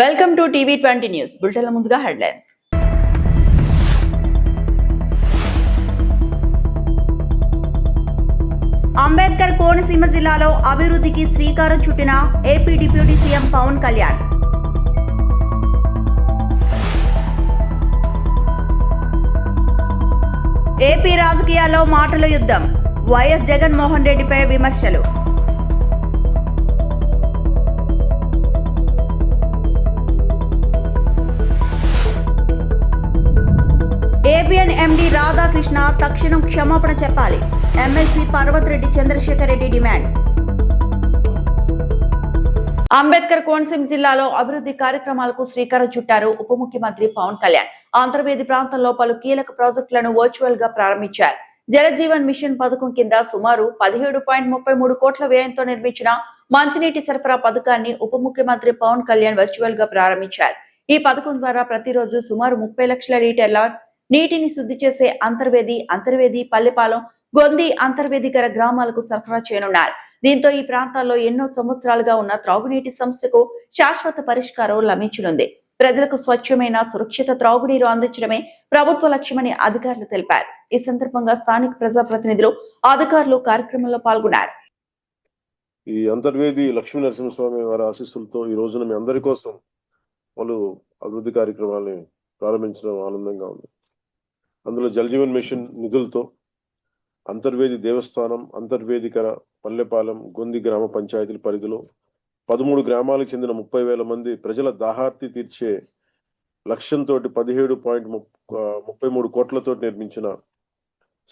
Welcome to TV 20 news బులెటిన్ల ముందుగా headlines. Ambedkar Konaseema జిల్లాలో అభివృద్ధికి శ్రీకారం చుట్టిన AP deputy CM Pawan Kalyan. AP రాజకీయాల్లో మాటల యుద్ధం, వైఎస్ జగన్మోహన్ రెడ్డిపై విమర్శలు. ఏబిఎన్ ఎండి రాధాకృష్ణ తక్షణం క్షమాపణ చెప్పాలి. MLC Parvat Reddy Chandrasekhar Reddy demand. అంబేద్కర్ కోనసీమ జిల్లాలో అభివృద్ధి కార్యక్రమాలకు శ్రీకారం చుట్టారు ఉప ముఖ్యమంత్రి పవన్ కళ్యాణ్. అంతర్వేది ప్రాంతంలో పలు కీలక ప్రాజెక్టులను వర్చువల్ గా ప్రారంభించారు. జలజీవన్ మిషన్ పథకం కింద సుమారు 17.33 కోట్ల వ్యయంతో నిర్మించిన మంచినీటి సరఫరా పథకాన్ని ఉప ముఖ్యమంత్రి పవన్ కళ్యాణ్ వర్చువల్ గా ప్రారంభించారు. ఈ పథకం ద్వారా ప్రతిరోజు సుమారు 30 లక్షల లీటర్ల నీటిని శుద్ధి చేసే అంతర్వేది పల్లెపాలెం గొంది అంతర్వేదికర గ్రామాలకు సరఫరా చేయనున్నారు. దీంతో ఈ ప్రాంతాల్లో ఎన్నో సంవత్సరాలుగా ఉన్న త్రాగునీటి సమస్యకు శాశ్వత పరిష్కారం లభించనుంది. ప్రజలకు స్వచ్ఛమైన సురక్షిత త్రాగునీరు అందించడమే ప్రభుత్వ లక్ష్యమని అధికారులు తెలిపారు. ఈ సందర్భంగా స్థానిక ప్రజాప్రతినిధులు, అధికారులు కార్యక్రమంలో పాల్గొన్నారు. ఈ అంతర్వేది లక్ష్మీ నరసింహస్వామి వారి ఆశీస్సులతో ఈ రోజున మీ అందరి కోసం వాళ్ళు అభివృద్ధి కార్యక్రమాలని ప్రారంభించడం ఆనందంగా ఉంది. అందులో జలజీవన్ మిషన్ నిధులతో అంతర్వేది దేవస్థానం, అంతర్వేదికర పల్లెపాలెం గొంది గ్రామ పంచాయతీల పరిధిలో 13 గ్రామాలకు చెందిన 30,000 మంది ప్రజల దాహార్తి తీర్చే లక్ష్యంతో 17.33 కోట్లతో నిర్మించిన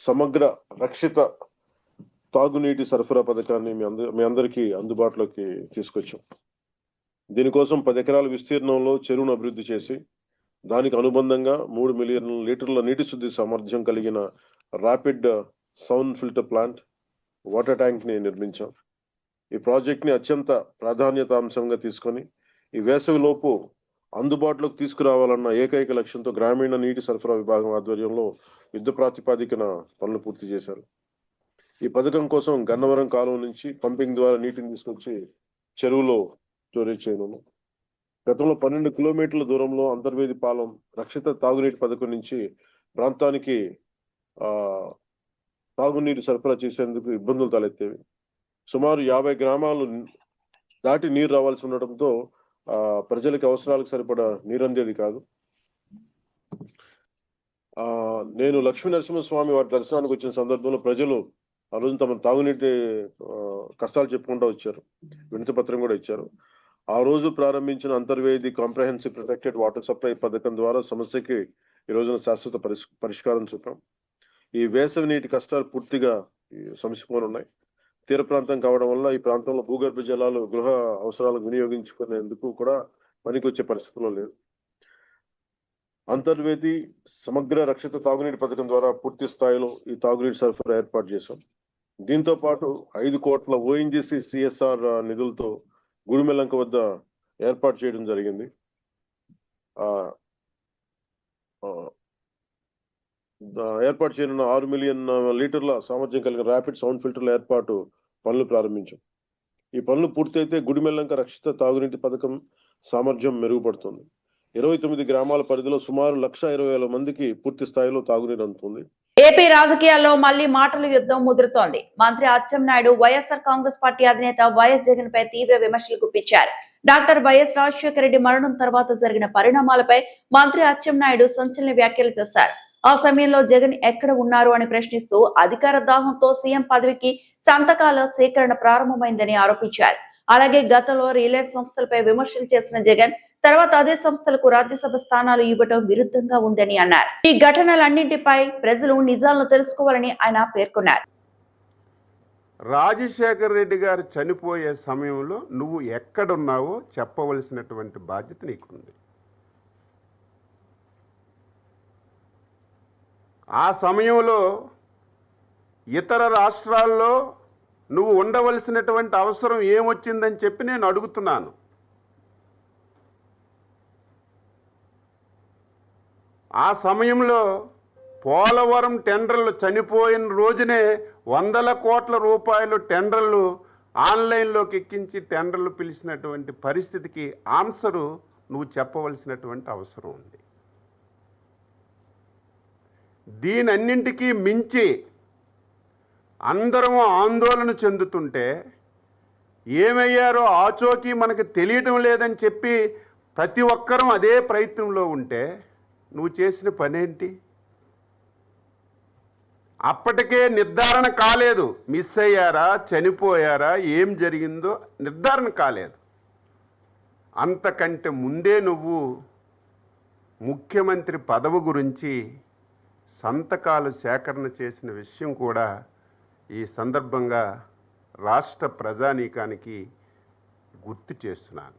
సమగ్ర రక్షిత తాగునీటి సరఫరా పథకాన్ని మీ అందరికీ అందుబాటులోకి తీసుకొచ్చాం. దీనికోసం 10 ఎకరాల విస్తీర్ణంలో చెరువును అభివృద్ధి చేసి దానికి అనుబంధంగా 3 మిలియన్ లీటర్ల నీటి శుద్ధి సామర్థ్యం కలిగిన rapid sound filter plant, water tank ని నిర్మించాం. ఈ ప్రాజెక్ట్ ని అత్యంత ప్రాధాన్యత అంశంగా తీసుకొని ఈ వేసవిలోపు అందుబాటులోకి తీసుకురావాలన్న ఏకైక లక్ష్యంతో గ్రామీణ నీటి సరఫరా విభాగం ఆధ్వర్యంలో యుద్ధ ప్రాతిపాదికన పనులు పూర్తి చేశారు. ఈ పథకం కోసం గన్నవరం కాలువ నుంచి పంపింగ్ ద్వారా నీటిని తీసుకొచ్చి చెరువులో స్టోరేజ్ చేయనున్నాం. గతంలో 12 కిలోమీటర్ల దూరంలో అంతర్వేది పాలెం రక్షిత తాగునీటి పథకం నుంచి ప్రాంతానికి తాగునీరు సరఫరా చేసేందుకు ఇబ్బందులు తలెత్తేవి. సుమారు 50 గ్రామాలు దాటి నీరు రావాల్సి ఉండటంతో ప్రజలకి అవసరాలకు సరిపడా నీరు అందేది కాదు. నేను లక్ష్మీ నరసింహస్వామి వారి దర్శనానికి వచ్చిన సందర్భంలో ప్రజలు ఆ రోజు తమ తాగునీటి కష్టాలు చెప్పుకుంటూ వచ్చారు. వినతి పత్రం కూడా ఇచ్చారు. ఆ రోజు ప్రారంభించిన Antarvedi comprehensive protected water supply పథకం ద్వారా సమస్యకి ఈ రోజున శాశ్వత పరిష్కారం చూపాం. ఈ వేసవి నీటి కష్టాలు పూర్తిగా సమసిపోని ఉన్నాయి. తీర ప్రాంతం కావడం వల్ల ఈ ప్రాంతంలో భూగర్భ జలాలు గృహ అవసరాలకు వినియోగించుకునేందుకు కూడా పనికొచ్చే పరిస్థితుల్లో లేదు. అంతర్వేది సమగ్ర రక్షిత తాగునీటి పథకం ద్వారా పూర్తి స్థాయిలో ఈ తాగునీటి సరఫరా ఏర్పాటు చేశాం. దీంతో పాటు 5 కోట్ల ఓఎన్జీసీ సిఎస్ఆర్ నిధులతో గుడిమెల్లంక వద్ద ఏర్పాటు చేయడం జరిగింది. ఏర్పాటు చేయనున్న 6 మిలియన్ లీటర్ల సామర్థ్యం కలిగిన ర్యాపిడ్ సౌండ్ ఫిల్టర్ల ఏర్పాటు పనులు ప్రారంభించాం. ఈ పనులు పూర్తయితే గుడిమెల్లంక రక్షిత తాగునీటి పథకం సామర్థ్యం మెరుగుపడుతుంది. 29 గ్రామాల పరిధిలో సుమారు 1,20,000 మందికి పూర్తి స్థాయిలో తాగునీరు అందుతుంది. ఏపీ రాజకీయాల్లో మళ్లీ మాటల యుద్ధం ముదురుతోంది. మంత్రి అచ్చెన్నాయుడు వైఎస్ఆర్ కాంగ్రెస్ పార్టీ అధినేత వైఎస్ జగన్ పై తీవ్ర విమర్శలు గుప్పించారు. డాక్టర్ వైఎస్ రాజశేఖర రెడ్డి మరణం తర్వాత జరిగిన పరిణామాలపై మంత్రి అచ్చెన్నాయుడు సంచలన వ్యాఖ్యలు చేశారు. ఆ సమయంలో జగన్ ఎక్కడ ఉన్నారు అని ప్రశ్నిస్తూ అధికార దాహంతో సీఎం పదవికి సంతకాల సేకరణ ప్రారంభమైందని ఆరోపించారు. అలాగే గతంలో రిలయన్స్ సంస్థలపై విమర్శలు చేసిన జగన్ తర్వాత అదే సంస్థలకు రాజ్యసభ స్థానాలు ఇవ్వడం విరుద్ధంగా ఉందని అన్నారు. ఈ ఘటనలన్నింటిపై ప్రజలు నిజాలను తెలుసుకోవాలని ఆయన పేర్కొన్నారు. రాజశేఖర్ రెడ్డి గారు చనిపోయే సమయంలో నువ్వు ఎక్కడున్నావో చెప్పవలసినటువంటి బాధ్యత నీకుంది. ఆ సమయంలో ఇతర రాష్ట్రాల్లో నువ్వు ఉండవలసినటువంటి అవసరం ఏమొచ్చిందని చెప్పి నేను అడుగుతున్నాను. ఆ సమయంలో పోలవరం టెండర్లు చనిపోయిన రోజునే 100 కోట్ల రూపాయలు టెండర్లు ఆన్లైన్లోకి ఎక్కించి టెండర్లు పిలిచినటువంటి పరిస్థితికి ఆన్సరు నువ్వు చెప్పవలసినటువంటి అవసరం ఉంది. దీనన్నింటికీ మించి అందరము ఆందోళన చెందుతుంటే ఏమయ్యారో ఆచోకి మనకు తెలియటం లేదని చెప్పి ప్రతి ఒక్కరూ అదే ప్రయత్నంలో ఉంటే నువ్వు చేసిన పనేంటి? అప్పటికే నిర్ధారణ కాలేదు, మిస్ అయ్యారా, చనిపోయారా, ఏం జరిగిందో నిర్ధారణ కాలేదు. అంతకంటే ముందే నువ్వు ముఖ్యమంత్రి పదవి గురించి సంతకాలు సేకరణ చేసిన విషయం కూడా ఈ సందర్భంగా రాష్ట్ర ప్రజానీకానికి గుర్తు చేస్తున్నాను.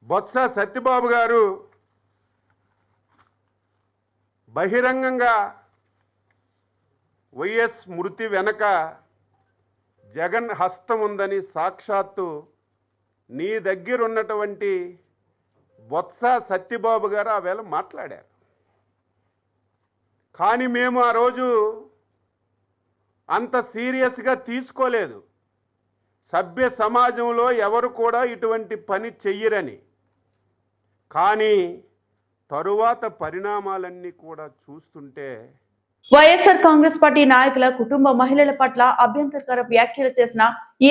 బొత్స సత్యబాబు గారు బహిరంగంగా వైఎస్ మృతి వెనక జగన్ హస్తం ఉందని సాక్షాత్తు నీ దగ్గర ఉన్నటువంటి బొత్స సత్యబాబు గారు ఆ వేళ మాట్లాడారు. కానీ మేము ఆ రోజు అంత సీరియస్గా తీసుకోలేదు. సభ్య సమాజంలో ఎవరు కూడా ఇటువంటి పని చెయ్యరని. కానీ తరువాత పరిణామాలన్నీ కూడా చూస్తుంటే వైఎస్ఆర్ కాంగ్రెస్ పార్టీ నాయకుల కుటుంబ మహిళల పట్ల అభ్యంతరకర వ్యాఖ్యలు చేసిన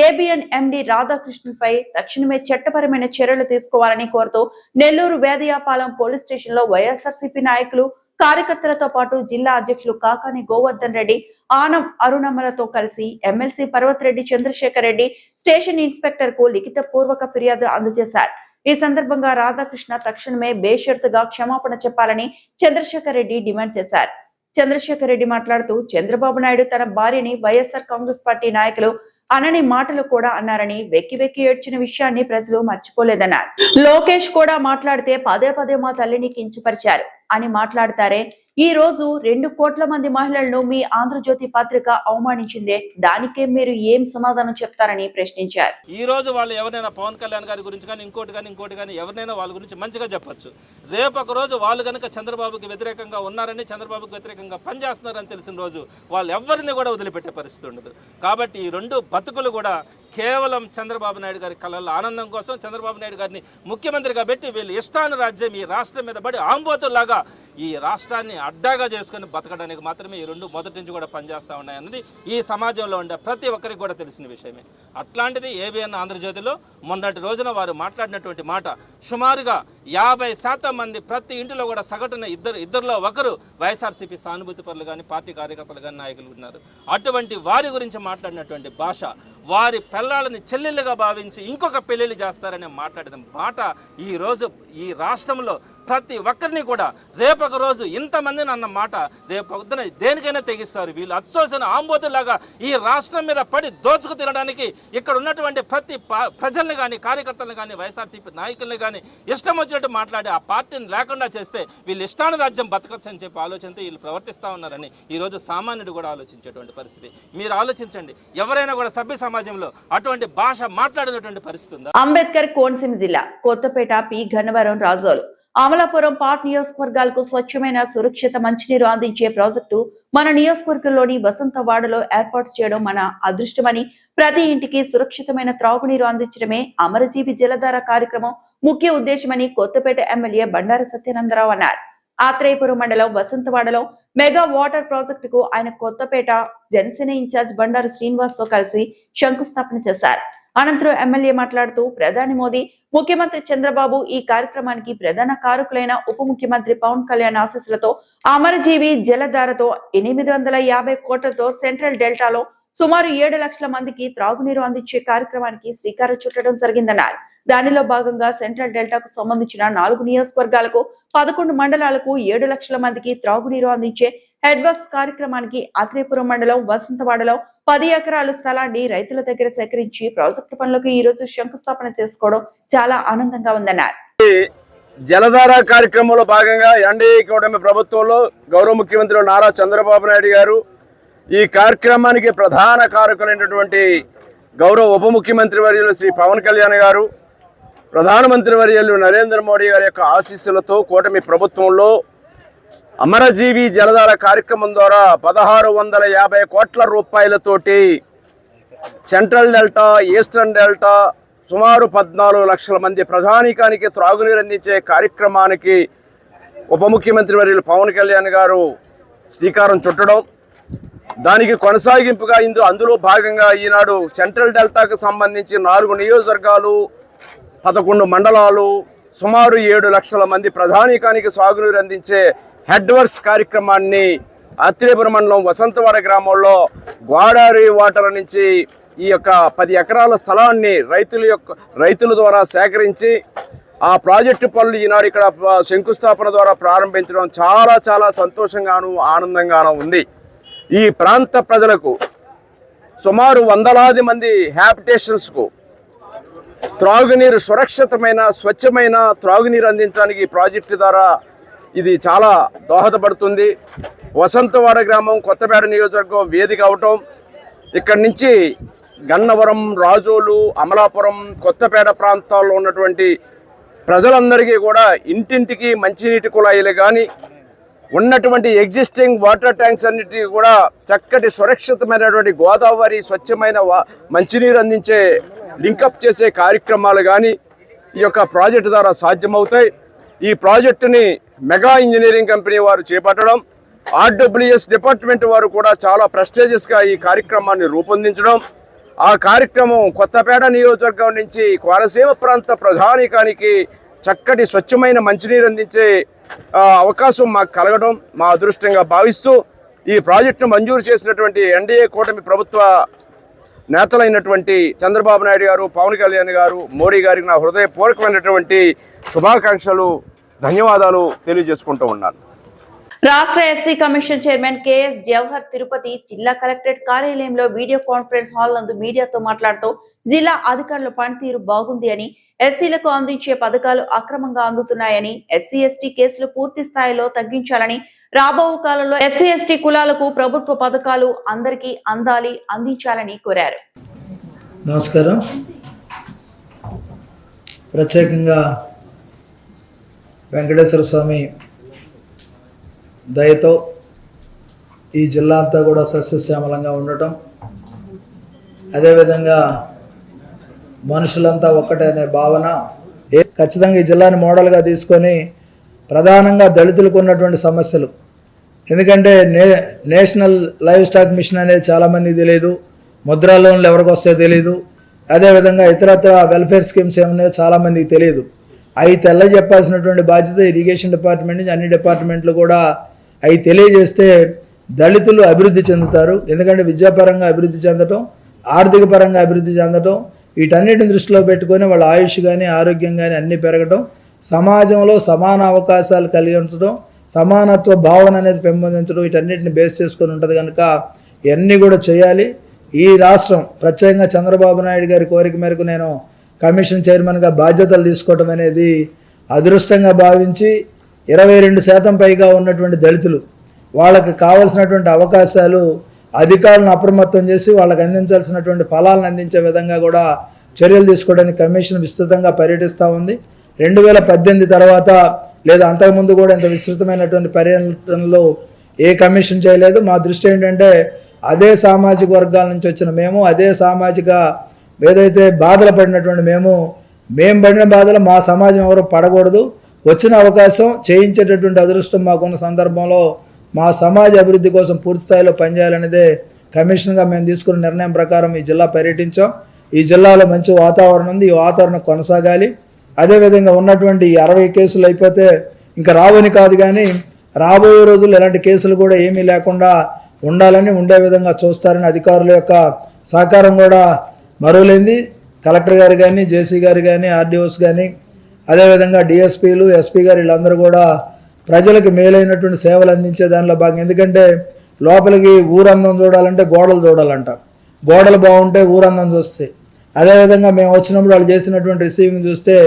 ఏబిఎన్ ఎండి రాధాకృష్ణన్పై తక్షణమే చట్టపరమైన చర్యలు తీసుకోవాలని కోరుతూ నెల్లూరు వేదయాపాలెం పోలీస్ స్టేషన్ లో వైఎస్ఆర్సీపీ నాయకులు కార్యకర్తలతో పాటు జిల్లా అధ్యక్షులు కాకాని గోవర్ధన్ రెడ్డి, ఆనం అరుణమ్మలతో కలిసి MLC Parvat Reddy Chandrasekhar Reddy station inspector కు లిఖిత పూర్వక ఫిర్యాదు అందజేశారు. ఈ సందర్భంగా రాధాకృష్ణ తక్షణమే బేషరతుగా క్షమాపణ చెప్పాలని చంద్రశేఖర్ రెడ్డి డిమాండ్ చేశారు. చంద్రశేఖర్ రెడ్డి మాట్లాడుతూ చంద్రబాబు నాయుడు తన భార్యని వైఎస్ఆర్ కాంగ్రెస్ పార్టీ నాయకులు అనని మాటలు కూడా అన్నారని, వెక్కి వెక్కి ఏడ్చిన విషయాన్ని ప్రజలు మర్చిపోలేదన్నారు. లోకేష్ కూడా మాట్లాడితే పదే పదే మా తల్లిని కించపరిచారు అని మాట్లాడతారే. ఈ రోజు 2 కోట్ల మంది మహిళలను మీ ఆంధ్రజ్యోతి పత్రిక అవమానించిందే, దానికే మీరు ఏం సమాధానం చెప్తారని ప్రశ్నించారు. ఈ రోజు వాళ్ళు ఎవరైనా పవన్ కళ్యాణ్ గారి గురించి కానీ ఇంకోటి కానీ ఎవరినైనా వాళ్ళ గురించి మంచిగా చెప్పొచ్చు. రేపు ఒక రోజు వాళ్ళు కనుక చంద్రబాబుకి వ్యతిరేకంగా ఉన్నారని, చంద్రబాబుకి వ్యతిరేకంగా పనిచేస్తున్నారని తెలిసిన రోజు వాళ్ళు ఎవరిని కూడా వదిలిపెట్టే పరిస్థితి ఉండదు. కాబట్టి ఈ 2 బతుకులు కూడా కేవలం చంద్రబాబు నాయుడు గారి కళల్లో ఆనందం కోసం చంద్రబాబు నాయుడు గారిని ముఖ్యమంత్రిగా పెట్టి వీళ్ళు ఇష్టాను రాజ్యం ఈ రాష్ట్రం మీద పడి ఆంబోతులాగా ఈ రాష్ట్రాన్ని అడ్డాగా చేసుకుని బతకడానికి మాత్రమే ఈ 2 మొదటి నుంచి కూడా పనిచేస్తూ ఉన్నాయన్నది ఈ సమాజంలో ఉండే ప్రతి ఒక్కరికి కూడా తెలిసిన విషయమే. అట్లాంటిది ఏబిఎన్ ఆంధ్రజ్యోతిలో మొన్నటి రోజున వారు మాట్లాడినటువంటి మాట, సుమారుగా 50% మంది ప్రతి ఇంటిలో కూడా సగటున ఇద్దరిలో ఒకరు వైఎస్ఆర్సీపీ సానుభూతి పరులు కానీ పార్టీ కార్యకర్తలు కానీ నాయకులు ఉన్నారు. అటువంటి వారి గురించి మాట్లాడినటువంటి భాష, వారి పిల్లలని చెల్లెళ్ళుగా భావించి ఇంకొక పెళ్ళిళ్ళు చేస్తారని మాట్లాడిన మాట ఈరోజు ఈ రాష్ట్రంలో ప్రతి ఒక్కరిని కూడా రేపొక రోజు ఇంతమందిని అన్న మాట రేపు పొద్దున దేనికైనా తెగిస్తారు. వీళ్ళు అచ్చోసిన ఆంబోతులాగా ఈ రాష్ట్రం మీద పడి దోచుకు తినడానికి ఇక్కడ ఉన్నటువంటి ప్రతి ప్రజల్ని కానీ కార్యకర్తలను కానీ వైఎస్ఆర్సీపీ నాయకుల్ని కానీ ఇష్టం వచ్చినట్టు మాట్లాడి ఆ పార్టీని లేకుండా చేస్తే వీళ్ళు ఇష్టాను రాజ్యం బతకచ్చు అని చెప్పి ఆలోచనతో వీళ్ళు ప్రవర్తిస్తూ ఉన్నారని ఈరోజు సామాన్యుడు కూడా ఆలోచించేటువంటి పరిస్థితి. మీరు ఆలోచించండి, ఎవరైనా కూడా సభ్య సమాజంలో అటువంటి భాష మాట్లాడినటువంటి పరిస్థితి ఉందా? అంబేద్కర్ కోనసీమ జిల్లా కొత్తపేట, పి గన్నవరం, రాజోలు, అమలాపురం పార్ట్ నియోజకవర్గాలకు స్వచ్ఛమైన సురక్షిత మంచినీరు అందించే ప్రాజెక్టు మన నియోజకవర్గంలోని వసంతవాడలో ఏర్పాటు చేయడం మన అదృష్టమని, ప్రతి ఇంటికి సురక్షితమైన త్రాగునీరు అందించడమే అమరజీవి జలధార కార్యక్రమం ముఖ్య ఉద్దేశమని కొత్తపేట ఎమ్మెల్యే బండారు సత్యానందరావు అన్నారు. ఆత్రేయపురం మండలం వసంతవాడలో మెగా వాటర్ ప్రాజెక్టుకు ఆయన కొత్తపేట జనసేన ఇన్ఛార్జ్ బండారు శ్రీనివాస్ తో కలిసి శంకుస్థాపన చేశారు. అనంతరం ఎమ్మెల్యే మాట్లాడుతూ ప్రధాని మోదీ, ముఖ్యమంత్రి చంద్రబాబు ఈ కార్యక్రమానికి ప్రధాన కారకులైన ఉప ముఖ్యమంత్రి పవన్ కళ్యాణ్ ఆశీస్సులతో అమరజీవి జలధారతో 850 కోట్లతో సెంట్రల్ డెల్టాలో సుమారు 7 లక్షల మందికి త్రాగునీరు అందించే కార్యక్రమానికి శ్రీకారం చుట్టడం జరిగిందన్నారు. దానిలో భాగంగా సెంట్రల్ డెల్టాకు సంబంధించిన 4 నియోజకవర్గాలకు 11 మండలాలకు 7 లక్షల మందికి త్రాగునీరు అందించే హెడ్ వర్క్స్ కార్యక్రమానికి ఆత్రేయపురం మండలం వసంతవాడలో 10 ఎకరాల స్థలాన్ని రైతుల దగ్గర సేకరించి ప్రాజెక్టు పనులకు ఈ రోజు శంకుస్థాపన చేసుకోవడం చాలా ఆనందంగా ఉందన్నారు. జలధార కార్యక్రమంలో భాగంగా ఎన్డీఏ కూటమి ప్రభుత్వంలో గౌరవ ముఖ్యమంత్రి నారా చంద్రబాబు నాయుడు గారు ఈ కార్యక్రమానికి ప్రధాన కారకులైనటువంటి గౌరవ ఉప ముఖ్యమంత్రి వర్యులు శ్రీ పవన్ కళ్యాణ్ గారు, ప్రధానమంత్రి వర్యులు నరేంద్ర మోడీ గారి యొక్క ఆశీస్సులతో కూటమి ప్రభుత్వంలో అమరజీవి జలధార కార్యక్రమం ద్వారా 1650 కోట్ల రూపాయలతోటి సెంట్రల్ డెల్టా, ఈస్టర్న్ డెల్టా సుమారు 14 లక్షల మంది ప్రజానీకానికి త్రాగునీరు అందించే కార్యక్రమానికి ఉప ముఖ్యమంత్రి వర్యులు పవన్ కళ్యాణ్ గారు శ్రీకారం చుట్టడం, దానికి కొనసాగింపుగా అందులో భాగంగా ఈనాడు సెంట్రల్ డెల్టాకు సంబంధించి 4 నియోజకవర్గాలు, 11 మండలాలు, సుమారు 7 లక్షల మంది ప్రజానీకానికి సాగునీరు అందించే హెడ్ వర్క్స్ కార్యక్రమాన్ని ఆత్రేయపురం మండలం వసంతవాడ గ్రామంలో గోదావరి వాటర్ నుంచి ఈ యొక్క 10 ఎకరాల స్థలాన్ని రైతుల ద్వారా సేకరించి ఆ ప్రాజెక్టు పనులు ఈనాడు ఇక్కడ శంకుస్థాపన ద్వారా ప్రారంభించడం చాలా చాలా సంతోషంగాను ఆనందంగాను ఉంది. ఈ ప్రాంత ప్రజలకు సుమారు వందలాది మంది హ్యాబిటేషన్స్కు త్రాగునీరు, సురక్షితమైన స్వచ్ఛమైన త్రాగునీరు అందించడానికి ఈ ప్రాజెక్టు ద్వారా ఇది చాలా దోహదపడుతుంది. వసంతవాడ గ్రామం కొత్తపేట నియోజకవర్గం వేదిక అవటం, ఇక్కడి నుంచి గన్నవరం, రాజోలు, అమలాపురం, కొత్తపేట ప్రాంతాల్లో ఉన్నటువంటి ప్రజలందరికీ కూడా ఇంటింటికి మంచినీటి కుళాయిలు కానీ ఉన్నటువంటి ఎగ్జిస్టింగ్ వాటర్ ట్యాంక్స్ అన్నిటికీ కూడా చక్కటి సురక్షితమైనటువంటి గోదావరి స్వచ్ఛమైన మంచినీరు అందించే లింకప్ చేసే కార్యక్రమాలు కానీ ఈ యొక్క ప్రాజెక్టు ద్వారా సాధ్యమవుతాయి. ఈ ప్రాజెక్టుని మెగా ఇంజనీరింగ్ కంపెనీ వారు చేపట్టడం, ఆర్డబ్ల్యూఎస్ డిపార్ట్మెంట్ వారు కూడా చాలా ప్రెస్టీజియస్గా ఈ కార్యక్రమాన్ని రూపొందించడం, ఆ కార్యక్రమం కొత్తపేట నియోజకవర్గం నుంచి కోనసీమ ప్రాంత ప్రజానీకానికి చక్కటి స్వచ్ఛమైన మంచినీరు అందించే అవకాశం మాకు కలగడం మా అదృష్టంగా భావిస్తూ ఈ ప్రాజెక్టును మంజూరు చేసినటువంటి ఎన్డీఏ కూటమి ప్రభుత్వ నేతలైనటువంటి చంద్రబాబు నాయుడు గారు, పవన్ కళ్యాణ్ గారు, మోడీ గారికి నా హృదయపూర్వకమైనటువంటి శుభాకాంక్షలు, ధన్యవాదాలు తెలియజేసుకుంటూ ఉన్నాను. రాష్ట్ర SC commission chairman K S Jawahar Tirupati జిల్లా కలెక్టరేట్ కార్యాలయంలో వీడియో కాన్ఫరెన్స్ హాల్ నందు మీడియాతో మాట్లాడుతూ జిల్లా అధికారుల పనితీరు బాగుంది అని, ఎస్సీలకు అందించే పథకాలు అక్రమంగా అందుతున్నాయని, ఎస్సీ ఎస్టీ కేసులు పూర్తి స్థాయిలో తగ్గించాలని, రాబో కాలంలో ఎస్సీ ఎస్టీ కులాలకు ప్రభుత్వ పథకాలు అందరికీ అందించాలని కోరారు. నమస్కారం. ప్రత్యేకంగా వెంకటేశ్వర స్వామి దయతో ఈ జిల్లా అంతా కూడా సస్యశ్యామలంగా ఉండటం, అదేవిధంగా మనుషులంతా ఒక్కటే అనే భావన, ఖచ్చితంగా ఈ జిల్లాని మోడల్గా తీసుకొని ప్రధానంగా దళితులకు ఉన్నటువంటి సమస్యలు, ఎందుకంటే నేషనల్ లైవ్ స్టాక్ మిషన్ అనేది చాలామందికి తెలియదు, ముద్రా లోన్లు ఎవరికి వస్తాయో తెలియదు, అదేవిధంగా ఇతరత్ర వెల్ఫేర్ స్కీమ్స్ ఏమన్నాయో చాలామందికి తెలియదు. అవి చెప్పాల్సినటువంటి బాధ్యత ఇరిగేషన్ డిపార్ట్మెంట్ నుంచి అన్ని డిపార్ట్మెంట్లు కూడా అవి తెలియజేస్తే దళితులు అభివృద్ధి చెందుతారు. ఎందుకంటే విద్యాపరంగా అభివృద్ధి చెందటం, ఆర్థిక పరంగా అభివృద్ధి చెందటం, వీటన్నిటిని దృష్టిలో పెట్టుకొని వాళ్ళ ఆయుష్ కానీ ఆరోగ్యం కానీ అన్నీ పెరగటం, సమాజంలో సమాన అవకాశాలు కలిగించడం, సమానత్వ భావన అనేది పెంపొందించడం, వీటన్నిటిని బేస్ చేసుకొని ఉంటుంది కనుక ఇవన్నీ కూడా చేయాలి. ఈ రాష్ట్రం ప్రత్యేకంగా చంద్రబాబు నాయుడు గారి కోరిక మేరకు నేను కమిషన్ చైర్మన్గా బాధ్యతలు తీసుకోవటం అనేది అదృష్టంగా భావించి 22% పైగా ఉన్నటువంటి దళితులు వాళ్ళకి కావాల్సినటువంటి అవకాశాలు అధికారులను అప్రమత్తం చేసి వాళ్ళకి అందించాల్సినటువంటి ఫలాలను అందించే విధంగా కూడా చర్యలు తీసుకోవడానికి కమిషన్ విస్తృతంగా పర్యటిస్తూ ఉంది. 2018 తర్వాత లేదా అంతకుముందు కూడా ఇంత విస్తృతమైనటువంటి పర్యటనలు ఏ కమిషన్ చేయలేదు. మా దృష్టి ఏంటంటే అదే సామాజిక వర్గాల నుంచి వచ్చిన మేము, అదే సామాజిక ఏదైతే బాధలు పడినటువంటి మేము పడిన బాధలు మా సమాజం ఎవరు పడకూడదు, వచ్చిన అవకాశం చేయించేటటువంటి అదృష్టం మాకున్న సందర్భంలో మా సమాజ అభివృద్ధి కోసం పూర్తి స్థాయిలో పనిచేయాలనేదే కమిషన్గా మేము తీసుకున్న నిర్ణయం ప్రకారం ఈ జిల్లా పర్యటించాం. ఈ జిల్లాలో మంచి వాతావరణం ఉంది, ఈ వాతావరణం కొనసాగాలి. అదేవిధంగా ఉన్నటువంటి 60 కేసులు అయిపోతే ఇంకా రావని కాదు, కానీ రాబోయే రోజుల్లో ఎలాంటి కేసులు కూడా ఏమీ లేకుండా ఉండాలని, ఉండే విధంగా చూస్తారని అధికారుల యొక్క సహకారం కూడా మరోలేంది. కలెక్టర్ గారు కానీ, జేసీ గారు కానీ, ఆర్డీఓస్ కానీ, అదేవిధంగా డిఎస్పీలు, ఎస్పీ గారు వీళ్ళందరూ కూడా ప్రజలకు మేలైనటువంటి సేవలు అందించే దానిలో భాగం. ఎందుకంటే లోపలికి ఊరందం చూడాలంటే గోడలు చూడాలంట, గోడలు బాగుంటే ఊరందం చూస్తే, అదేవిధంగా మేము వచ్చినప్పుడు వాళ్ళు చేసినటువంటి రిసీవింగ్ చూస్తే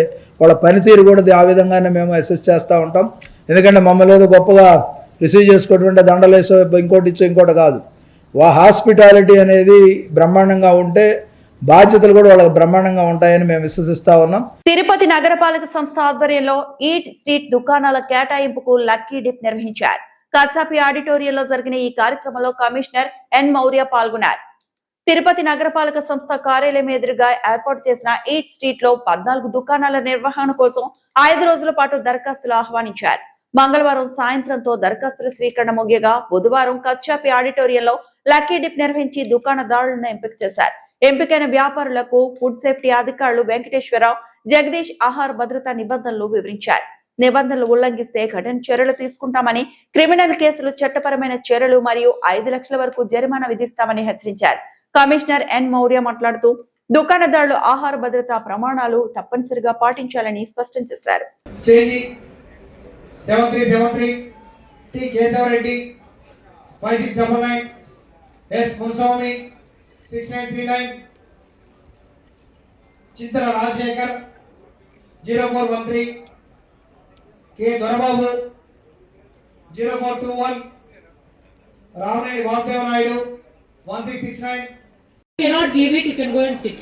వాళ్ళ పనితీరు కూడా ఆ విధంగానే మేము అసెస్ చేస్తూ ఉంటాం. ఎందుకంటే మమ్మల్ని ఏదో గొప్పగా రిసీవ్ చేసుకోవటువంటి దండలేసో ఇంకోటి ఇచ్చో ఇంకోటి కాదు, హాస్పిటాలిటీ అనేది బ్రహ్మాండంగా ఉంటే బాధ్యతలు కూడా వాళ్ళకి బ్రహ్మాండంగా ఉంటాయని మేము విశ్వసిస్తా ఉన్నాం. తిరుపతి నగరపాలక సంస్థ ఆధ్వర్యంలో ఈట్ స్ట్రీట్ దుకాణాల కేటాయింపుకు లక్కీ డిప్ నిర్వహించారు. కచ్చాపి ఆడిటోరియంలో జరిగిన ఈ కార్యక్రమంలో కమిషనర్ ఎన్ మౌర్య పాల్గొన్నారు. తిరుపతి నగరపాలక సంస్థ కార్యాలయం ఎదురుగా ఏర్పాటు చేసిన ఈట్ స్ట్రీట్ లో 14 దుకాణాల నిర్వహణ కోసం 5 రోజుల పాటు దరఖాస్తులు ఆహ్వానించారు. మంగళవారం సాయంత్రంతో దరఖాస్తుల స్వీకరణ ముగియగా బుధవారం కచ్చాపి ఆడిటోరియంలో లక్కీ డిప్ నిర్వహించి దుకాణదారులను ఎంపిక చేశారు. ఎంపికైన వ్యాపారులకు ఫుడ్ సేఫ్టీ అధికారులు వెంకటేశ్వరరావు, జగదీష్ ఆహార భద్రతా నిబంధనలు వివరించారు. నిబంధనలు ఉల్లంఘిస్తే కఠిన చర్యలు తీసుకుంటామని, క్రిమినల్ కేసులు, చట్టపరమైన చర్యలు మరియు 5 లక్షల వరకు జరిమానా విధిస్తామని హెచ్చరించారు. కమిషనర్ ఎన్ మౌర్య మాట్లాడుతూ దుకాణదారులు ఆహార భద్రతా ప్రమాణాలు తప్పనిసరిగా పాటించాలని స్పష్టం చేశారు. 7373 T Kesavaredi 5699 S Munsawami 6939 Chintala Rajshekar 0413 K Dorababu 0421 Ramanedi Vasudeva Naidu 1669. Cannot give it, you can go and sit.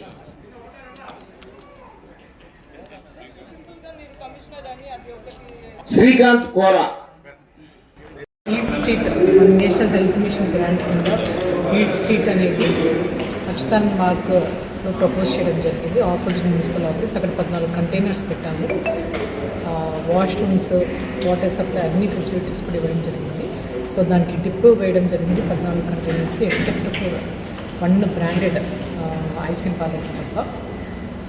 Srikanth Kora eat street మన నేషనల్ హెల్త్ మిషన్ గ్రాంట్ కింద ఈట్ స్ట్రీట్ అనేది అచ్యుతాన్ మార్క్లో ప్రపోజ్ చేయడం జరిగింది. ఆపోజిట్ మున్సిపల్ ఆఫీస్, అక్కడ 14 containers పెట్టాము. Washrooms, water supply అన్ని facilities కూడా ఇవ్వడం జరిగింది. సో దానికి డిప్ వేయడం జరిగింది 14 కంటైనర్స్కి, ఎక్సెప్ట్ ఫర్ 1 బ్రాండెడ్ ఐసిన్ పాలెట్ తప్ప.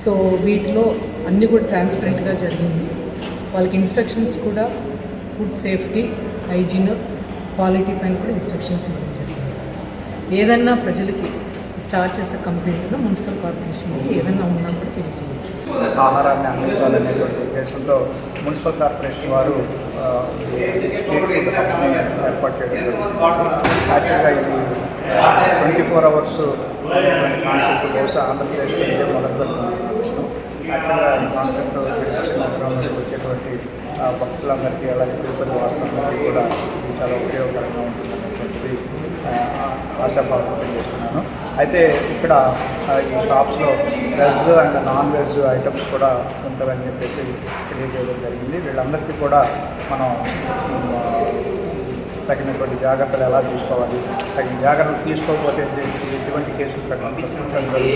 సో వీటిలో అన్నీ కూడా ట్రాన్స్పరెంట్గా జరిగింది. వాళ్ళకి ఇన్స్ట్రక్షన్స్ కూడా ఫుడ్ సేఫ్టీ, హైజీన్, క్వాలిటీ పైన కూడా ఇన్స్ట్రక్షన్స్ ఇవ్వడం జరిగింది. ఏదన్నా ప్రజలకి స్టార్ట్ చేసే కంప్లైంట్లో మున్సిపల్ కార్పొరేషన్కి ఏదన్నా ఉన్నా కూడా తెలియజేయచ్చు. ఆహారాన్ని అందించాలనేటువంటి ఉద్దేశంతో మున్సిపల్ కార్పొరేషన్ వారు స్ట్రీట్ ఫుడ్ కంపెనీ ఏర్పాటు చేయడం జరిగింది. యాక్చువల్గా ఇది 24 hours కాన్సెప్ట్ బహుశా ఆంధ్రప్రదేశ్లో ఇదే మొదటి యాక్చువల్గా ఈ కాన్సెప్ట్ నగరంలో వచ్చేటువంటి భక్తులందరికీ, అలాగే తిరుపతి వాసులందరికీ కూడా ఇది చాలా ఉపయోగకరంగా ఉంటుందనేటువంటిది ఆశాభావం చేస్తున్నాను. అయితే ఇక్కడ ఈ షాప్స్లో veg and non veg items కూడా ఉంటారని చెప్పేసి తెలియజేయడం జరిగింది. వీళ్ళందరికీ కూడా మనం తగినటువంటి జాగ్రత్తలు ఎలా తీసుకోవాలి, తగిన జాగ్రత్తలు తీసుకోకపోతే ఎటువంటి కేసులు పెట్టడం జరుగుతుంది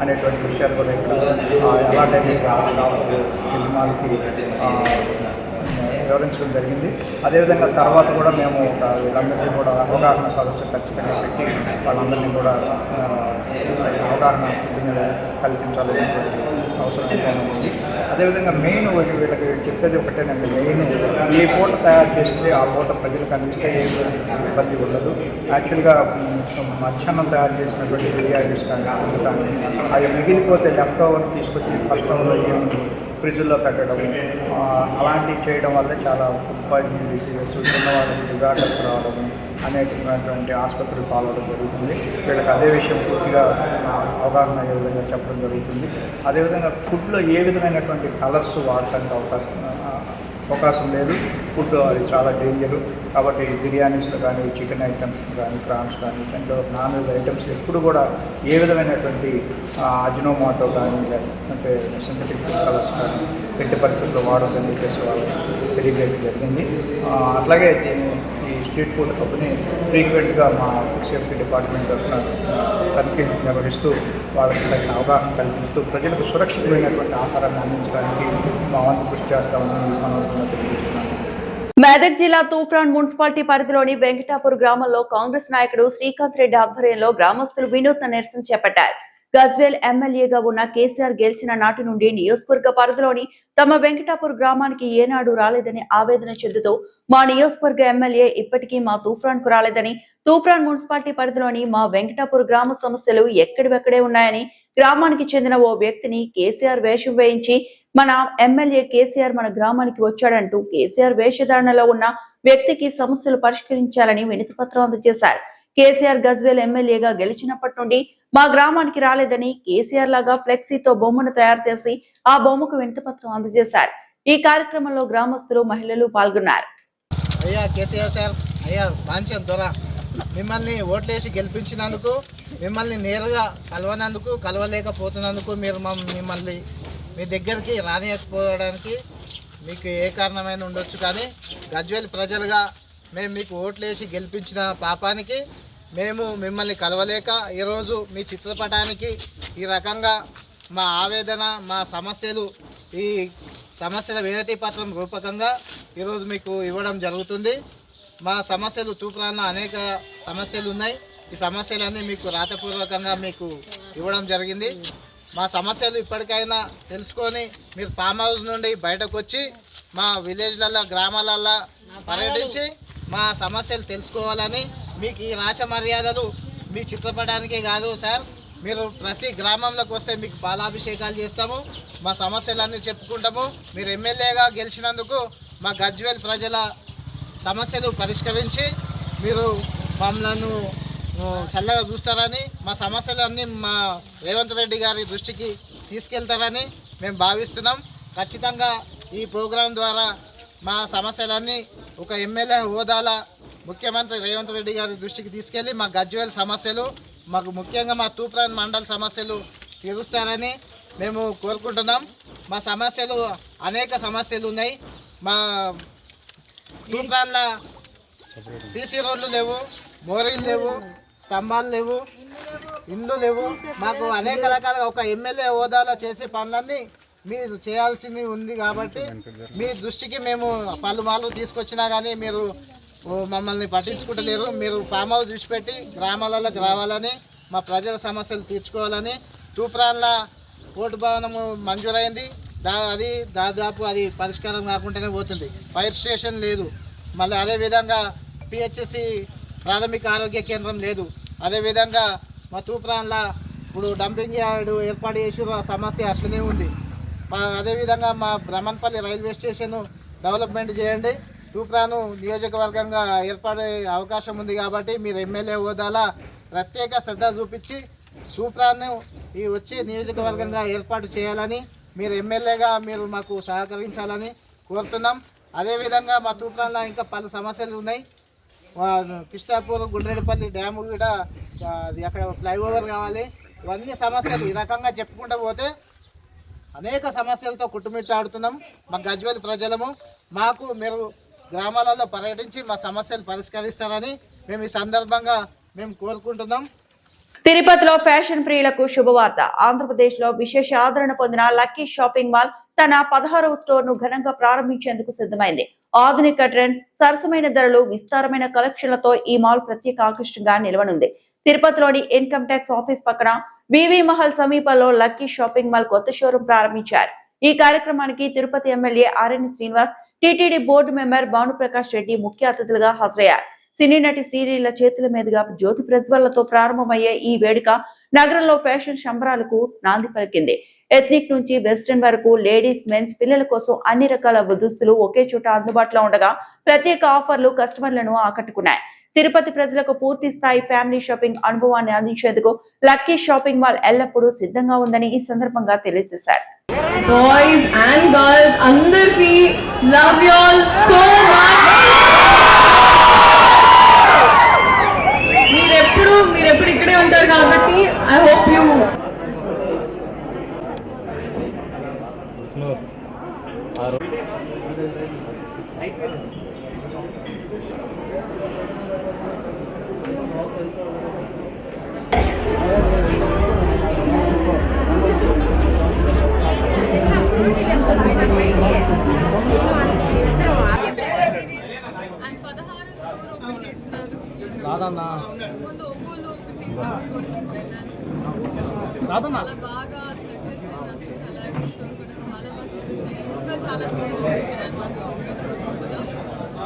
అనేటువంటి విషయాలు కూడా ఇక్కడ ఎలాంటి యజమానికి వివరించడం జరిగింది. అదేవిధంగా తర్వాత కూడా మేము వీళ్ళందరినీ కూడా అవగాహన సదస్సు ఖచ్చితంగా పెట్టి వాళ్ళందరినీ కూడా అవగాహన మీద కల్పించాలనేటువంటి అవసరం ఎంతైనా ఉంది. అదేవిధంగా మెయిన్ వీళ్ళకి చెప్పేది ఒకటేనండి, మెయిన్ ఏ పూట తయారు చేస్తే ఆ పూట ప్రజలకు అందిస్తే ఏ ఇబ్బంది ఉండదు. యాక్చువల్గా మధ్యాహ్నం తయారు చేసినటువంటి బిర్యానీస్ కానీ అవి మిగిలిపోతే లెఫ్ట్ ఓవర్ తీసుకొచ్చి ఫస్ట్ ఓవర్లో ఫ్రిడ్జ్లో పెట్టడం అలాంటివి చేయడం వల్ల చాలా ఫుడ్ పాయిజనింగ్ డిసీజెస్, చిన్నవాళ్ళకి డిజార్డర్స్ రావడం, అనేకమైనటువంటి ఆసుపత్రులు పాల్గొనడం జరుగుతుంది. వీళ్ళకి అదే విషయం పూర్తిగా అవగాహన అయ్యే విధంగా చెప్పడం జరుగుతుంది. అదేవిధంగా ఫుడ్లో ఏ విధమైనటువంటి కలర్స్ వాడటానికి అవకాశం లేదు. ఫుడ్ అది చాలా డేంజరు. కాబట్టి బిర్యానీస్లో కానీ, చికెన్ ఐటమ్స్ కానీ, ప్రాన్స్ కానీ, అండ్ నాన్ వెజ్ ఐటమ్స్ ఎప్పుడు కూడా ఏ విధమైనటువంటి అజినోమోటో కానీ, లేకపోతే సింథటిక్ కలర్స్ కానీ ఎట్టి పరిస్థితుల్లో వాడొద్దని చెప్పేసి వాళ్ళకి తెలియజేయడం జరిగింది. అట్లాగే ఈ స్ట్రీట్ ఫుడ్ కంపెనీ ఫ్రీక్వెంట్గా మా ఫుడ్ సేఫ్టీ డిపార్ట్మెంట్ తరఫున తనిఖీ నిర్వహిస్తూ వాళ్ళకి తగిన అవగాహన కల్పిస్తూ ప్రజలకు సురక్షితమైనటువంటి ఆహారాన్ని అందించడానికి మా వంతు కృషి చేస్తామని ఈ సందర్భంగా తెలియజేస్తున్నాను. మెదక్ జిల్లా తూప్రాన్ మున్సిపాలిటీ పరిధిలోని వెంకటాపూర్ గ్రామంలో కాంగ్రెస్ నాయకుడు శ్రీకాంత్ రెడ్డి ఆధ్వర్యంలో గ్రామస్తులు వినూత్న నిరసన చేపట్టారు. గజ్వేల్ ఎమ్మెల్యేగా ఉన్న కేసీఆర్ గెలిచిన నాటి నుండి నియోజకవర్గ పరిధిలోని తమ వెంకటాపూర్ గ్రామానికి ఏనాడు రాలేదని ఆవేదన చెందుతూ మా నియోజకవర్గ ఎమ్మెల్యే ఇప్పటికీ మా తూప్రాన్ కు రాలేదని, తూప్రాన్ మున్సిపాలిటీ పరిధిలోని మా వెంకటాపూర్ గ్రామ సమస్యలు ఎక్కడివెక్కడే ఉన్నాయని, గ్రామానికి చెందిన ఓ వ్యక్తిని కేసీఆర్ వేషం వేయించి మన ఎమ్మెల్యే కేసీఆర్ మన గ్రామానికి వచ్చాడంటూ కేసీఆర్ వేషధారణలో ఉన్న వ్యక్తికి సమస్యలు పరిష్కరించాలని వినతి పత్రం అందజేశారు. కేసీఆర్ గజ్వేల్ ఎమ్మెల్యేగా గెలిచినప్పటి నుండి మా గ్రామానికి రాలేదని కేసీఆర్ లాగా ఫ్లెక్సీతో బొమ్మను తయారు చేసి ఆ బొమ్మకు వినతి పత్రం అందజేశారు. ఈ కార్యక్రమంలో గ్రామస్తులు, మహిళలు పాల్గొన్నారు. అయ్యా కేసీఆర్ సార్, అయ్యా బాంచన్ దొర, మిమ్మల్ని ఓట్లేసి గెలిపించినందుకు, మిమ్మల్ని నేరుగా కలవలేకపోతున్నందుకు, మీరు మిమ్మల్ని మీ దగ్గరికి రానియకపోవడానికి మీకు ఏ కారణమైన ఉండొచ్చు, కానీ గజ్వేల్ ప్రజలుగా మేము మీకు ఓట్లేసి గెలిపించిన పాపానికి మేము మిమ్మల్ని కలవలేక ఈరోజు మీ చిత్రపటానికి ఈ రకంగా మా ఆవేదన, మా సమస్యలు, ఈ సమస్యల వినతి పత్రం రూపకంగా ఈరోజు మీకు ఇవ్వడం జరుగుతుంది. మా సమస్యలు తూప్రాన్లో అనేక సమస్యలు ఉన్నాయి. ఈ సమస్యలన్నీ మీకు రాతపూర్వకంగా మీకు ఇవ్వడం జరిగింది. మా సమస్యలు ఇప్పటికైనా తెలుసుకొని మీరు ఫామ్ హౌస్ నుండి బయటకు వచ్చి మా విలేజ్లలో, గ్రామాలలో పర్యటించి మా సమస్యలు తెలుసుకోవాలని, మీకు ఈ రాచ మర్యాదలు మీ చిత్రపటానికే కాదు సార్, మీరు ప్రతి గ్రామంలోకి వస్తే మీకు పాలాభిషేకాలు చేస్తాము, మా సమస్యలన్నీ చెప్పుకుంటాము. మీరు ఎమ్మెల్యేగా గెలిచినందుకు మా గజ్వేల్ ప్రజల సమస్యలు పరిష్కరించి మీరు మమ్మల్ని చల్లగా చూస్తారని, మా సమస్యలన్నీ మా రేవంత్ రెడ్డి గారి దృష్టికి తీసుకెళ్తారని మేము భావిస్తున్నాం. ఖచ్చితంగా ఈ ప్రోగ్రాం ద్వారా మా సమస్యలన్నీ ఒక ఎమ్మెల్యే హోదాల ముఖ్యమంత్రి రేవంత్ రెడ్డి గారి దృష్టికి తీసుకెళ్ళి మా గజ్వేల్ సమస్యలు, మాకు ముఖ్యంగా మా తూప్రాన్ మండల్ సమస్యలు తీరుస్తారని మేము కోరుకుంటున్నాం. మా సమస్యలు అనేక సమస్యలు ఉన్నాయి. మా తూప్రాన్లో సీసీ రోడ్లు లేవు, మోరీలు లేవు, స్తంభాలు లేవు, ఇండ్లు లేవు. మాకు అనేక రకాలుగా ఒక ఎమ్మెల్యే హోదాలో చేసే పనులన్నీ మీరు చేయాల్సింది ఉంది కాబట్టి మీ దృష్టికి మేము పలుమార్లు తీసుకొచ్చినా కానీ మీరు మమ్మల్ని పట్టించుకుంటలేరు. మీరు ఫామ్ హౌస్ విడిచిపెట్టి గ్రామాలకు రావాలని, మా ప్రజల సమస్యలు తీర్చుకోవాలని. తూప్రాన్లో కోర్టు భవనము మంజూరైంది, అది దాదాపు అది పరిష్కారం కాకుండానే పోతుంది. ఫైర్ స్టేషన్ లేదు, మళ్ళీ అదేవిధంగా పిహెచ్సి ప్రాథమిక ఆరోగ్య కేంద్రం లేదు. అదేవిధంగా మా తూప్రాన్లో ఇప్పుడు డంపింగ్ యార్డ్ ఏర్పాటు చేసిన సమస్య అట్లనే ఉంది. అదేవిధంగా మా బ్రహ్మన్పల్లి రైల్వే స్టేషన్ డెవలప్మెంట్ చేయండి. తూప్రాను నియోజకవర్గంగా ఏర్పడే అవకాశం ఉంది కాబట్టి మీరు ఎమ్మెల్యే హోదాలా ప్రత్యేక శ్రద్ధ చూపించి తూప్రాను ఈ వచ్చే నియోజకవర్గంగా ఏర్పాటు చేయాలని, మీరు ఎమ్మెల్యేగా మీరు మాకు సహకరించాలని కోరుతున్నాం. అదేవిధంగా మా తూప్రాన్లో ఇంకా పలు సమస్యలు ఉన్నాయి. కిష్టాపూర్, గుండ్రేడుపల్లి డ్యాము కూడా అక్కడ ఫ్లైఓవర్ కావాలి. ఇవన్నీ సమస్యలు ఈ రకంగా చెప్పుకుంటూ పోతే అనేక సమస్యలతో కుట్టుమిట్టాడుతున్నాం. మా గజ్వేల్ ప్రజలము, మాకు మీరు గ్రామాలలో పర్యటించి మా సమస్యలు పరిష్కరిస్తారని మేము ఈ సందర్భంగా మేము కోరుకుంటున్నాం. తిరుపతిలో ఫ్యాషన్ ప్రియులకు శుభవార్త. ఆంధ్రప్రదేశ్ లో విశేష ఆదరణ పొందిన లక్కీ షాపింగ్ మాల్ తన 16వ స్టోర్ ను ఘనంగా ప్రారంభించేందుకు సిద్ధమైంది. ఆధునిక ట్రెండ్స్, సరసమైన ధరలు, విస్తారమైన కలెక్షన్లతో ఈ మాల్ ప్రత్యేక ఆకర్షణగా నిలవనుంది. తిరుపతిలోని ఇన్కమ్ ట్యాక్స్ ఆఫీస్ పక్కన వివి మహల్ సమీపంలో లక్కీ షాపింగ్ మాల్ కొత్త షోరూం ప్రారంభించారు. ఈ కార్యక్రమానికి Tirupati MLA RN Srinivas, TTD board member Bhanuprakash Reddy ముఖ్య అతిథులుగా హాజరయ్యారు. సినీ నటి శ్రీలీల చేతుల మీదుగా జ్యోతి ప్రజ్వలతో ప్రారంభమయ్యే ఈ వేడుక నగరంలో ఫ్యాషన్ సంబరాలకు నాంది పలికింది. ఎథ్నిక్ నుంచి వెస్టర్న్ వరకు లేడీస్, మెన్స్, పిల్లల కోసం అన్ని రకాల దుస్తులు ఒకే చోట అందుబాటులో ఉండగా ప్రత్యేక ఆఫర్లు కస్టమర్లను ఆకట్టుకున్నాయి. తిరుపతి ప్రజలకు పూర్తి స్థాయి ఫ్యామిలీ షాపింగ్ అనుభవాన్ని అందించేందుకు లక్కీ షాపింగ్ మాల్ ఎల్లప్పుడూ సిద్ధంగా ఉందని ఈ సందర్భంగా తెలియజేశారు. బాయ్స్ అండ్ గర్ల్స్ అందరికీ love you all so much. మీరెప్పుడు ఇక్కడే ఉంటారు కాబట్టి ఐ హోప్ యూ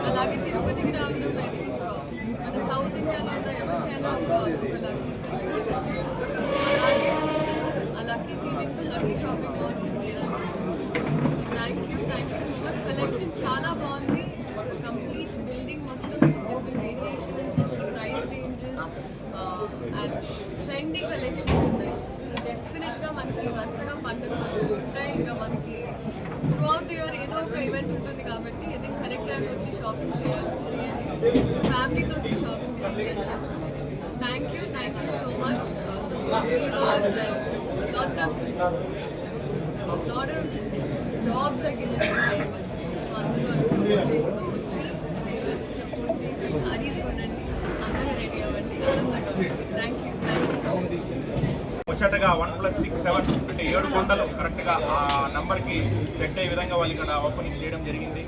అలాగే తిరుపతికి రావడం మన సౌత్ ఇండియాలో ఎవరికైనా lucky feeling, lucky shopping mall ఉంది. Thank you so much. Collection చాలా బాగుంది. కంప్లీట్ బిల్డింగ్ మొత్తం different variations, different price ranges and trendy collections ఉన్నాయి. సో డెఫినెట్గా మనకి వరుసగా పండుగలు ఉంటాయి. ఇంకా మనకి త్రూఅవుట్ ఇయర్ ఏదో ఒక ఈవెంట్ ఉంటుంది కాబట్టి ఇది కరెక్ట్ టైం వచ్చి షాపింగ్ చేయాలి, ఫ్యామిలీతో వచ్చి షాపింగ్ చేయాలి అని చెప్తాను. Thank you so much. Lots of jobs are given to drivers. So అందరూ సపోర్ట్ చేస్తూ వచ్చి సపోర్ట్ చేసి సారీస్ కొనండి, అందరూ రెడీ అవ్వండి. 6-7 అంటే 7 కొండలు కరెక్ట్గా ఆ నంబర్కి సెట్ అయ్యే విధంగా వాళ్ళు ఇక్కడ ఓపెనింగ్ చేయడం జరిగింది.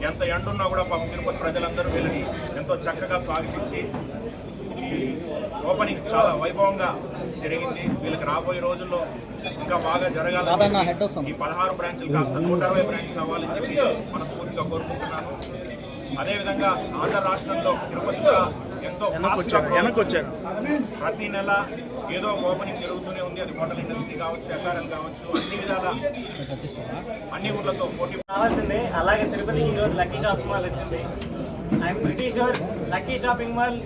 ఎంత ఎండ ఉన్నా కూడా పాపం తిరుపతి ప్రజలందరూ వీళ్ళని ఎంతో చక్కగా స్వాగతించి ఓపెనింగ్ చాలా వైభవంగా జరిగింది. వీళ్ళకి రాబోయే రోజుల్లో ఇంకా బాగా జరగాలని ఈ 16 బ్రాంచ్లు కాస్త 160 బ్రాంచ్లు అవ్వాలని చెప్పి మనస్ఫూర్తిగా కోరుకుంటున్నాను. అదేవిధంగా ఆంధ్ర రాష్ట్రంలో తిరుపతి కూడా ఎంతో ప్రతి నెల ఏదో ఒక ఓపెనింగ్ జరుగుతూనే ఉంది. అది హోటల్ ఇండస్ట్రీ కావచ్చు, ఎఫ్ఆర్ఎల్ కావచ్చు, అన్ని విధాల అన్ని ఊళ్ళతో పోటీ రావాల్సిందే. అలాగే తిరుపతికి ఈరోజు లక్కీ షాపింగ్ మాల్ వచ్చింది. I'm pretty sure lucky shopping mall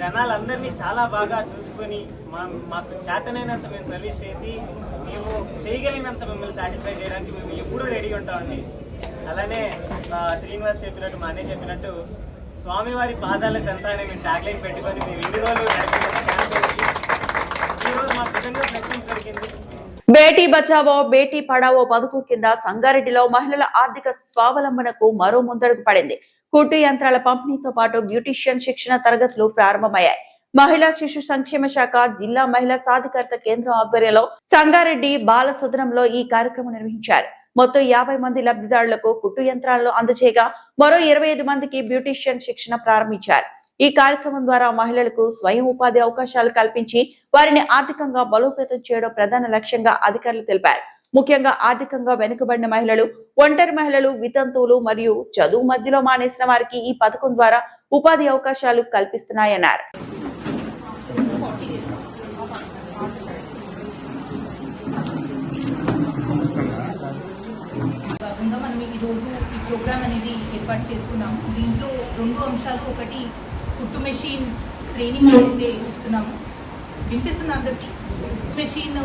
జనాలందరినీ చాలా బాగా చూసుకొని మాకు చేతనైనంత మేము సర్వీస్ చేసి మేము చేయగలిగినంత మిమ్మల్ని సాటిస్ఫై చేయడానికి మేము ఎప్పుడూ రెడీగా ఉంటామండి. అలానే శ్రీనివాస్ చెప్పినట్టు, మా అన్నయ్య చెప్పినట్టు స్వామివారి పాదాల చెంత అనే మేము ట్యాగ్లైన్ పెట్టుకొని మేము ఇన్ని రోజులు ఈరోజు మాకు నిజంగా బ్లెస్సింగ్స్ దొరికింది. బేటీ బచావో బేటీ పడావో పథకం కింద సంగారెడ్డిలో మహిళల ఆర్థిక స్వావలంబనకు మరో ముందడుగు పడింది. కుట్టు యంత్రాల పంపిణీతో పాటు బ్యూటీషియన్ శిక్షణ తరగతులు ప్రారంభమయ్యాయి. మహిళా శిశు సంక్షేమ శాఖ జిల్లా మహిళా సాధికారత కేంద్రం ఆధ్వర్యంలో సంగారెడ్డి బాల సదనంలో ఈ కార్యక్రమం నిర్వహించారు. మొత్తం 50 మంది లబ్ధిదారులకు కుట్టు యంత్రాలను అందజేయగా మరో 25 మందికి బ్యూటీషియన్ శిక్షణ ప్రారంభించారు. ఈ కార్యక్రమం ద్వారా మహిళలకు స్వయం ఉపాధి అవకాశాలు కల్పించి వారిని ఆర్థికంగా బలోపేతం చేయడం ప్రధాన లక్ష్యంగా అధికారులు తెలిపారు. ముఖ్యంగా ఆర్థికంగా వెనుకబడిన మహిళలు, ఒంటరి మహిళలు, వితంతువులు మరియు చదువు మధ్యలో మానేసిన వారికి ఈ పథకం ద్వారా ఉపాధి అవకాశాలు కల్పిస్తున్నాయన్నారు. భాగంగా మనం ఈరోజు ఈ ప్రోగ్రామ్ అనేది ఏర్పాటు చేసుకున్నాము. దీంట్లో 2 అంశాలు, ఒకటి కుట్టు మెషిన్ ట్రైనింగ్ అయితే ఇస్తున్నాము. వినిపిస్తుంది అందరికీ. కుట్టు మెషిన్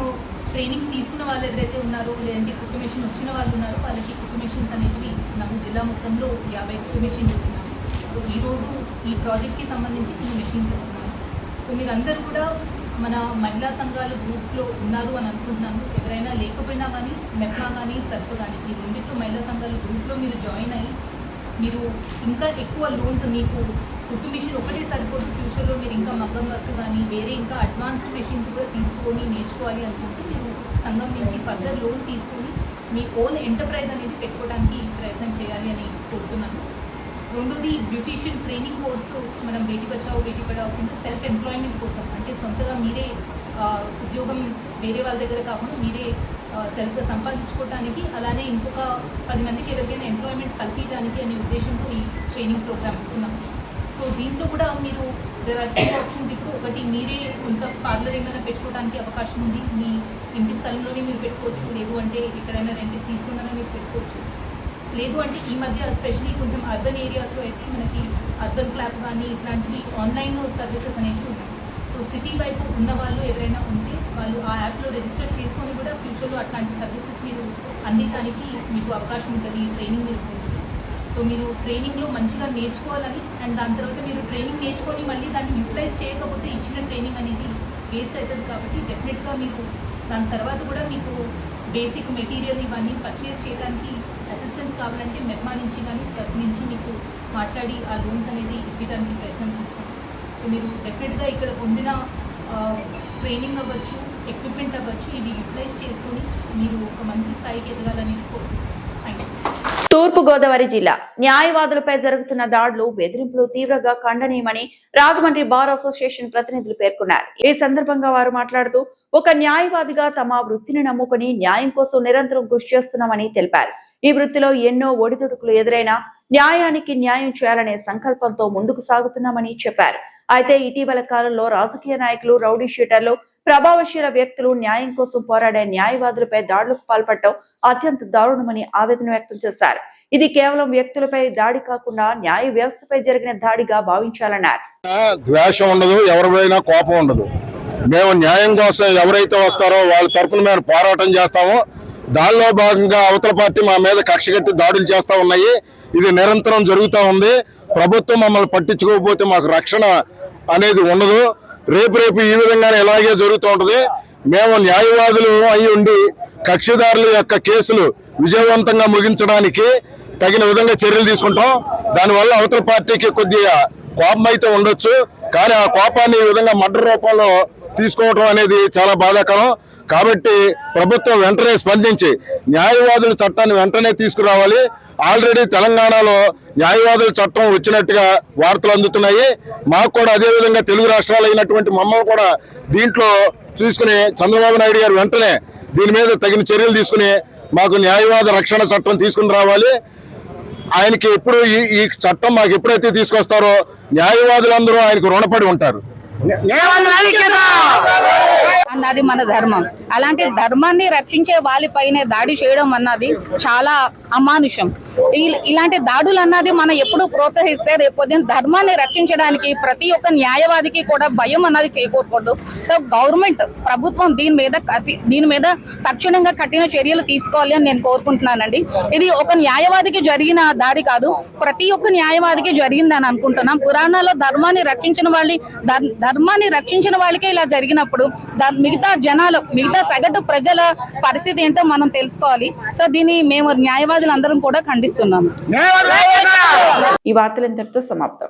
ట్రైనింగ్ తీసుకున్న వాళ్ళు ఎవరైతే ఉన్నారో, లేదంటే కుట్టు మెషిన్ వచ్చిన వాళ్ళు ఉన్నారో వాళ్ళకి కుట్టు మెషిన్స్ అనేవి ఇస్తున్నాము. జిల్లా మొత్తంలో 50 కుట్టు మెషిన్స్ ఇస్తున్నాము. సో ఈరోజు ఈ ప్రాజెక్ట్కి సంబంధించి 2 మెషిన్స్ ఇస్తున్నాము. సో మీరందరూ కూడా మన మహిళా సంఘాలు గ్రూప్స్లో ఉన్నారు అని అనుకుంటున్నాను. ఎవరైనా లేకపోయినా కానీ మెప్మా కానీ సర్ప్ కానీ ఈ రెండింటిలో మహిళా సంఘాలు గ్రూప్లో మీరు జాయిన్ అయ్యి మీరు ఇంకా ఎక్కువ లోన్స్, మీకు కుట్టు మిషన్ ఒకటే సరిపోదు, ఫ్యూచర్లో మీరు ఇంకా మగ్గం వర్క్ కానీ వేరే ఇంకా అడ్వాన్స్డ్ మెషిన్స్ కూడా తీసుకొని నేర్చుకోవాలి అనుకుంటే మీరు సంఘం నుంచి ఫర్దర్ లోన్ తీసుకొని మీ ఓన్ ఎంటర్ప్రైజ్ అనేది పెట్టుకోవడానికి ప్రయత్నం చేయాలి అని కోరుతున్నాను. రెండోది బ్యూటీషియన్ ట్రైనింగ్ కోర్సు మనం బేటీ బచావో బేటీ పడావో కింద సెల్ఫ్ ఎంప్లాయ్మెంట్ కోసం, అంటే సొంతగా మీరే ఉద్యోగం వేరే వాళ్ళ దగ్గర కాకుండా మీరే సెల్ఫ్గా సంపాదించుకోవడానికి, అలానే ఇంకొక 10 మందికి ఎవరికైనా ఎంప్లాయ్మెంట్ కల్పించడానికి అనే ఉద్దేశంతో ఈ ట్రైనింగ్ ప్రోగ్రామ్ ఇస్తున్నాం. సో దీంట్లో కూడా మీరు దేర్ ఆర్ 2 ఆప్షన్స్. ఇప్పుడు ఒకటి, మీరే సొంత పార్లర్ ఏమైనా పెట్టుకోవడానికి అవకాశం ఉంది. మీ ఇంటి స్థలంలోనే మీరు పెట్టుకోవచ్చు, లేదు అంటే ఎక్కడైనా రెంట్కి తీసుకున్నా మీరు పెట్టుకోవచ్చు. లేదు అంటే ఈ మధ్య ఎస్పెషలీ కొంచెం అర్బన్ ఏరియాస్లో అయితే మనకి అర్బన్ క్లాప్ కానీ ఇట్లాంటివి ఆన్లైన్ సర్వీసెస్ అనేవి ఉన్నాయి. సో సిటీ వైపు ఉన్న వాళ్ళు ఎవరైనా ఉంటే వాళ్ళు ఆ యాప్లో రిజిస్టర్ చేసుకొని కూడా ఫ్యూచర్లో అట్లాంటి సర్వీసెస్ మీరు అందించడానికి మీకు అవకాశం ఉంటుంది. ట్రైనింగ్ మీరు ఉంటుంది. సో మీరు ట్రైనింగ్లో మంచిగా నేర్చుకోవాలని, అండ్ దాని తర్వాత మీరు ట్రైనింగ్ నేర్చుకొని మళ్ళీ దాన్ని యూటిలైజ్ చేయకపోతే ఇచ్చిన ట్రైనింగ్ అనేది వేస్ట్ అవుతుంది. కాబట్టి డెఫినెట్గా మీరు దాని తర్వాత కూడా మీకు బేసిక్ మెటీరియల్ ఇవన్నీ పర్చేస్ చేయడానికి అసిస్టెన్స్ కావాలంటే మెప్మా నుంచి కానీ సర్వ్ నుంచి మీకు మాట్లాడి ఆ లోన్స్ అనేది ఇవ్వడానికి ప్రయత్నం చేస్తాం. సో మీరు డెఫినెట్గా ఇక్కడ పొందిన ట్రైనింగ్ అవ్వచ్చు, ఎక్విప్మెంట్ అవ్వచ్చు, ఇవి యూటిలైజ్ చేసుకొని మీరు ఒక మంచి స్థాయికి ఎదగాలని కోరుతున్నాను. Thank you. తూర్పు గోదావరి జిల్లా న్యాయవాదులపై జరుగుతున్న దాడులు, బెదిరింపులు తీవ్రంగా ఖండనీయమని రాజమండ్రి బార్ అసోసియేషన్ ప్రతినిధులు పేర్కొన్నారు. ఈ సందర్భంగా వారు మాట్లాడుతూ ఒక న్యాయవాదిగా తమ వృత్తిని నమ్ముకుని న్యాయం కోసం నిరంతరం కృషి చేస్తున్నామని తెలిపారు. ఈ వృత్తిలో ఎన్నో ఒడిదుడుకులు ఎదురైనా న్యాయానికి న్యాయం చేయాలనే సంకల్పంతో ముందుకు సాగుతున్నామని చెప్పారు. అయితే ఇటీవల కాలంలో రాజకీయ నాయకులు, రౌడీ షీటర్లు, ప్రభావశీల వ్యక్తులు న్యాయం కోసం పోరాడే న్యాయవాదులపై దాడులకు పాల్పడటం అత్యంత దారుణమని ఆవేదన వ్యక్తం చేశారు. ఇది కేవలం వ్యక్తులపై దాడి కాకుండా న్యాయ వ్యవస్థపై జరిగిన దాడిగా భావించాలన్నారు. ద్వేషం ఉండదు, ఎవరిపైనా కోపం ఉండదు. మేము న్యాయం కోసం ఎవరైతే వస్తారో వాళ్ళ తరపున మేము పోరాటం చేస్తామో, దానిలో భాగంగా అవతల పార్టీ మా మీద కక్ష కట్టి దాడులు చేస్తూ ఉన్నాయి. ఇది నిరంతరం జరుగుతూ ఉంది. ప్రభుత్వం మమ్మల్ని పట్టించుకోకపోతే మాకు రక్షణ అనేది ఉండదు. రేపు ఈ విధంగానే ఇలాగే జరుగుతూ ఉంటుంది. మేము న్యాయవాదులు అయి ఉండి కక్షిదారుల యొక్క కేసులు విజయవంతంగా ముగించడానికి తగిన విధంగా చర్యలు తీసుకుంటాం. దానివల్ల అవతల పార్టీకి కొద్దిగా కోపం అయితే ఉండొచ్చు, కానీ ఆ కోపాన్ని ఈ విధంగా మర్డర్ రూపంలో తీసుకోవడం అనేది చాలా బాధాకరం. కాబట్టి ప్రభుత్వం వెంటనే స్పందించి న్యాయవాదుల చట్టాన్ని వెంటనే తీసుకురావాలి. ఆల్రెడీ తెలంగాణలో న్యాయవాదుల చట్టం వచ్చినట్టుగా వార్తలు అందుతున్నాయి. మాకు కూడా అదే విధంగా తెలుగు రాష్ట్రాలు అయినటువంటి మమ్మల్ని కూడా దీంట్లో చూసుకుని చంద్రబాబు నాయుడు గారు వెంటనే దీని మీద తగిన చర్యలు తీసుకుని మాకు న్యాయవాద రక్షణ చట్టం తీసుకుని రావాలి. ఆయనకి ఎప్పుడు ఈ చట్టం మాకు ఎప్పుడైతే తీసుకొస్తారో న్యాయవాదులందరూ ఆయనకు రుణపడి ఉంటారు. అన్నది మన ధర్మం. అలాంటి ధర్మాన్ని రక్షించే వాళ్ళపైనే దాడి చేయడం అన్నది చాలా అమానుషం. ఇలాంటి దాడులు అన్నది మనం ఎప్పుడు ప్రోత్సహిస్తే రేపొద్దున ధర్మాన్ని రక్షించడానికి ప్రతి ఒక్క న్యాయవాదికి కూడా భయం అన్నది చేకూరకూడదు. సో గవర్నమెంట్ ప్రభుత్వం దీని మీద తక్షణంగా కఠిన చర్యలు తీసుకోవాలి అని నేను కోరుకుంటున్నానండి. ఇది ఒక న్యాయవాదికి జరిగిన దాడి కాదు, ప్రతి ఒక్క న్యాయవాదికి జరిగిందని అనుకుంటున్నాం. పురాణాల్లో ధర్మాన్ని రక్షించిన వాళ్ళకే ఇలా జరిగినప్పుడు మిగతా సగటు ప్రజల పరిస్థితి ఏంటో మనం తెలుసుకోవాలి. సో దీన్ని మేము న్యాయవాదులందరం కూడా ఖండిస్తున్నాము. ఈ వార్తలు ఇంతటితో సమాప్తం.